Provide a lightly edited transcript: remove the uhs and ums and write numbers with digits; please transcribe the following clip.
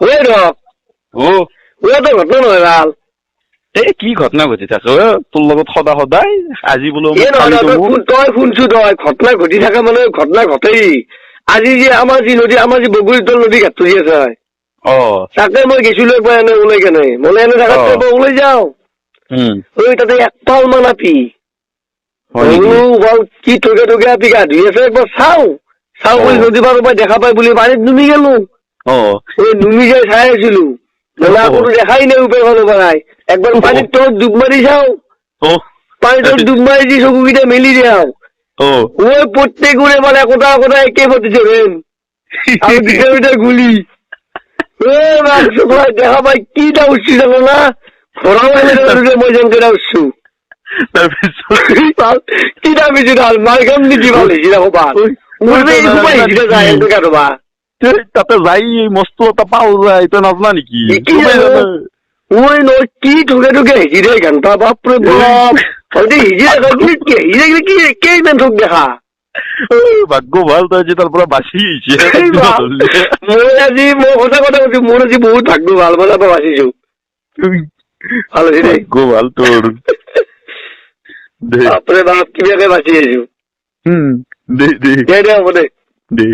ওই রক ও ওটা তো ঘটনা নহয় ভাল। কি ঘটনা ঘটি থাকে তোৰ লগত সদায় আজি বোলো এ নহয় নহয় তই শুনছো তই ঘটনা ঘটি থকা মানে ঘটনা ঘটেই। আজি যে আমাৰ যি নদী আমাৰ যি বগৰীতল নদী ঘাটটো যি আছে তাকে মই গেছিলো একবাৰ এনে ওলাই কেনে মই এনে থাকাতকে মই ওলাই যাওঁ ওই তাতে এক পাল মান আপি কি ঠগে ঠগে আপি গা ধুই আছে একবাৰ চাওঁ বুলি নদী পাৰৰ পৰা দেখা পাই বুলি পানীত নুমি গেলো। নুমি যাই চাই আছিলো মানে আকৌ দেখাই নাই উপায়খনৰ পৰাই একবাৰ পানীত তলত ডুব মাৰি চাওঁ পানীত ডুব মাৰি দি চকুকেইটা মেলি দিয়াও ওই প্রত্যেকগুলো মানে কোথাও কোথাও একে পড়তেছে রেন আর ভিতরে ভিতরে গুলি দেখা পাই কিটা উঠছি জানো না ঘোরাও মজান করে উঠছু কিটা বেশি ডাল মার কাম দিচ্ছি ভালো দেখো বা যায় কাটো বা তাতে যাই মস্ত এটা পাও যায় তই নাজনা নেকি ওই নয় কি ঠুকে ঠুকে হিরে ঘন্টা বাপরে বাপ হিরে কি ইমান ঠুক দেখা ভাগ্য ভাল তই যে তাৰ পৰা বাচি মই আজি মই সঁচা কথা কৈছো মোৰ আজি বহুত ভাগ্য ভাল মই তাৰ পৰা বাচিছো ভাল হৈছে ভাগ্য ভাল তোৰ বাপৰে বাপ কিবাকে বাচি আহিছো দে হ'ব দে দে